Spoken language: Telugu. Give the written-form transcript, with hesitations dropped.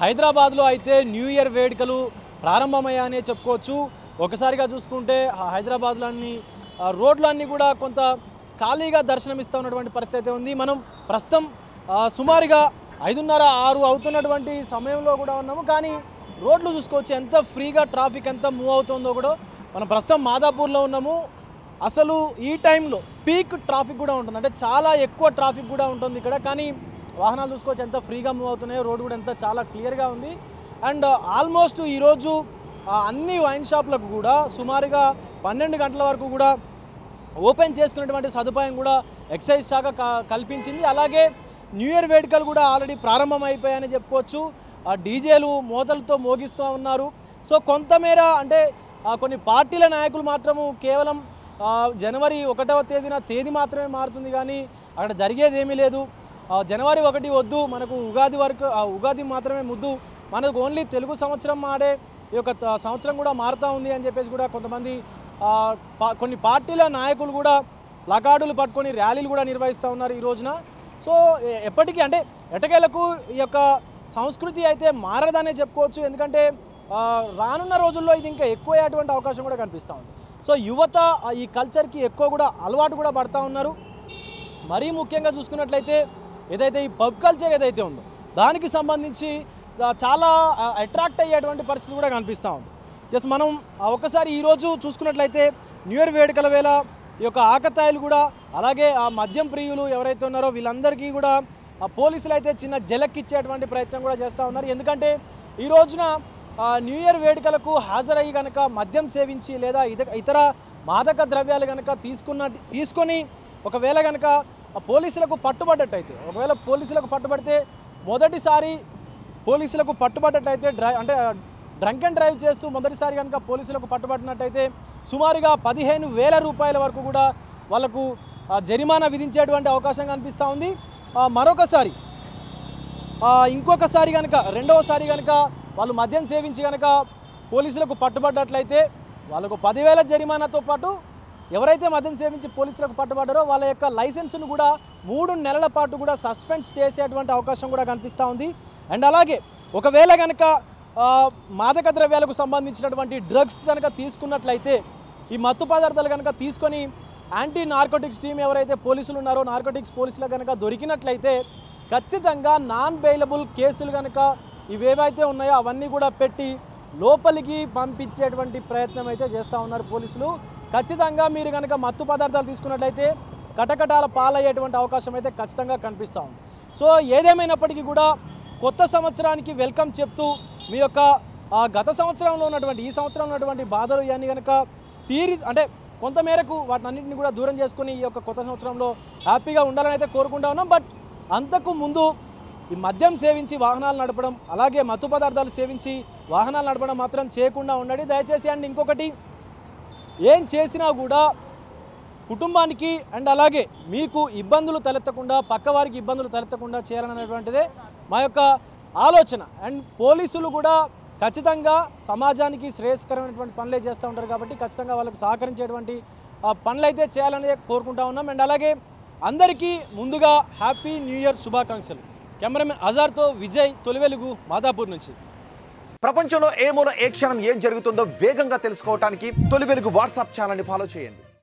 హైదరాబాద్లో అయితే న్యూ ఇయర్ వేడుకలు ప్రారంభమయ్యాయనే చెప్పుకోవచ్చు. ఒకసారిగా చూసుకుంటే హైదరాబాద్లోని రోడ్లన్నీ కూడా కొంత ఖాళీగా దర్శనమిస్తూ ఉన్నటువంటి పరిస్థితి అయితే ఉంది. మనం ప్రస్తుతం సుమారుగా 5:30-6 అవుతున్నటువంటి సమయంలో కూడా ఉన్నాము. కానీ రోడ్లు చూసుకోవచ్చు ఎంత ఫ్రీగా ట్రాఫిక్ ఎంత మూవ్ అవుతుందో కూడా. మనం ప్రస్తుతం మాదాపూర్లో ఉన్నాము. అసలు ఈ టైంలో పీక్ ట్రాఫిక్ కూడా ఉంటుంది, అంటే చాలా ఎక్కువ ట్రాఫిక్ కూడా ఉంటుంది ఇక్కడ. కానీ వాహనాలు చూసుకోవచ్చు ఎంత ఫ్రీగా మూవ్ అవుతున్నాయో, రోడ్ కూడా ఎంత చాలా క్లియర్గా ఉంది. అండ్ ఆల్మోస్ట్ ఈరోజు అన్ని వైన్ షాపులకు కూడా సుమారుగా 12 గంటల వరకు కూడా ఓపెన్ చేసుకునేటువంటి సదుపాయం కూడా ఎక్సైజ్ శాఖ కల్పించింది. అలాగే న్యూ ఇయర్ వేడుకలు కూడా ఆల్రెడీ ప్రారంభమైపోయాయని చెప్పుకోవచ్చు. డీజేలు మోతలతో మోగిస్తూ ఉన్నారు. సో కొంతమేర అంటే కొన్ని పార్టీల నాయకులు మాత్రము కేవలం జనవరి 1వ తేదీన తేదీ మాత్రమే మారుతుంది, కానీ అక్కడ జరిగేది ఏమీ లేదు. జనవరి 1 వద్దు, మనకు ఉగాది వరకు ఉగాది మాత్రమే ముద్దు, మనకు ఓన్లీ తెలుగు సంవత్సరం ఆడే ఈ యొక్క సంవత్సరం కూడా మారుతూ ఉంది అని చెప్పేసి కూడా కొంతమంది కొన్ని పార్టీల నాయకులు కూడా ప్లకార్డులు పట్టుకొని ర్యాలీలు కూడా నిర్వహిస్తూ ఉన్నారు ఈ రోజున. సో ఎప్పటికీ అంటే ఎటకేలకు ఈ యొక్క సంస్కృతి అయితే మారదనే చెప్పుకోవచ్చు. ఎందుకంటే రానున్న రోజుల్లో ఇది ఇంకా ఎక్కువ అయ్యేటువంటి అవకాశం కూడా కనిపిస్తూ ఉంది. సో యువత ఈ కల్చర్కి ఎక్కువ కూడా అలవాటు కూడా పడుతూ ఉన్నారు. మరీ ముఖ్యంగా చూసుకున్నట్లయితే ఏదైతే ఈ పబ్ కల్చర్ ఏదైతే ఉందో దానికి సంబంధించి చాలా అట్రాక్ట్ అయ్యేటువంటి పరిస్థితి కూడా కనిపిస్తూ ఉంది. జస్ట్ మనం ఒకసారి ఈరోజు చూసుకున్నట్లయితే న్యూ ఇయర్ వేడుకల వేళ ఈ యొక్క ఆకతాయిలు కూడా, అలాగే ఆ మద్యం ప్రియులు ఎవరైతే ఉన్నారో వీళ్ళందరికీ కూడా పోలీసులు అయితే చిన్న జలక్కిచ్చేటువంటి ప్రయత్నం కూడా చేస్తూ ఉన్నారు. ఎందుకంటే ఈ రోజున న్యూ ఇయర్ వేడుకలకు హాజరయ్యి కనుక మద్యం సేవించి లేదా ఇతర మాదక ద్రవ్యాలు కనుక తీసుకొని ఒకవేళ కనుక పోలీసులకు పట్టుబడ్డట్టయితే, ఒకవేళ పోలీసులకు పట్టుబడితే మొదటిసారి పోలీసులకు పట్టుబడ్డట్టయితే అంటే డ్రంక్ అండ్ డ్రైవ్ చేస్తూ మొదటిసారి కనుక పోలీసులకు పట్టుబడినట్టయితే సుమారుగా 15,000 రూపాయల వరకు కూడా వాళ్ళకు జరిమానా విధించేటువంటి అవకాశం కనిపిస్తూ ఉంది. మరొకసారి ఇంకొకసారి కనుక రెండవసారి కనుక వాళ్ళు మద్యం సేవించి కనుక పోలీసులకు పట్టుబడ్డట్లయితే వాళ్ళకు 10,000 జరిమానాతో పాటు ఎవరైతే మద్యం సేవించి పోలీసులకు పట్టుబడ్డారో వాళ్ళ యొక్క లైసెన్స్ను కూడా 3 నెలల పాటు కూడా సస్పెండ్ చేసేటువంటి అవకాశం కూడా కనిపిస్తూ ఉంది. అండ్ అలాగే ఒకవేళ కనుక మాదక ద్రవ్యాలకు సంబంధించినటువంటి డ్రగ్స్ కనుక తీసుకున్నట్లయితే, ఈ మత్తు పదార్థాలు కనుక తీసుకొని యాంటీ నార్కోటిక్స్ టీం ఎవరైతే పోలీసులు ఉన్నారో నార్కోటిక్స్ పోలీసులు కనుక దొరికినట్లయితే ఖచ్చితంగా నాన్ బెయిలబుల్ కేసులు కనుక ఇవేవైతే ఉన్నాయో అవన్నీ కూడా పెట్టి లోపలికి పంపించేటువంటి ప్రయత్నం అయితే చేస్తూ ఉన్నారు పోలీసులు. ఖచ్చితంగా మీరు కనుక మత్తు పదార్థాలు తీసుకున్నట్లయితే కటకటాల పాలయ్యేటువంటి అవకాశం అయితే ఖచ్చితంగా కనిపిస్తూ ఉంది. సో ఏదేమైనప్పటికీ కూడా కొత్త సంవత్సరానికి వెల్కమ్ చెప్తూ మీ యొక్క గత సంవత్సరంలో ఉన్నటువంటి ఈ సంవత్సరంలో ఉన్నటువంటి బాధలు ఇవన్నీ కనుక అంటే కొంతమేరకు వాటినన్నింటినీ కూడా దూరం చేసుకుని ఈ యొక్క కొత్త సంవత్సరంలో హ్యాపీగా ఉండాలని అయితే కోరుకుంటా ఉన్నాం. బట్ అంతకు ముందు ఈ మద్యం సేవించి వాహనాలు నడపడం, అలాగే మత్తు పదార్థాలు సేవించి వాహనాలు నడపడం మాత్రం చేయకుండా ఉండండి దయచేసి. అండ్ ఇంకొకటి, ఏం చేసినా కూడా కుటుంబానికి అండ్ అలాగే మీకు ఇబ్బందులు తలెత్తకుండా, పక్కవారికి ఇబ్బందులు తలెత్తకుండా చేయాలనేటువంటిదే మా యొక్క ఆలోచన. అండ్ పోలీసులు కూడా ఖచ్చితంగా సమాజానికి శ్రేయస్కరమైనటువంటి పనులే చేస్తూ ఉంటారు కాబట్టి ఖచ్చితంగా వాళ్ళకి సహకరించేటువంటి పనులు అయితే చేయాలని కోరుకుంటా ఉన్నాం. అండ్ అలాగే అందరికీ ముందుగా హ్యాపీ న్యూ ఇయర్ శుభాకాంక్షలు. కెమెరామెన్ అజార్తో విజయ్, తొలి వెలుగు, మాదాపూర్ నుంచి. ప్రపంచంలో ఏ మూల ఏ క్షణం ఏం జరుగుతుందో వేగంగా తెలుసుకోవడానికి తొలి వెలుగు వాట్సాప్ ఛానల్ని ఫాలో చేయండి.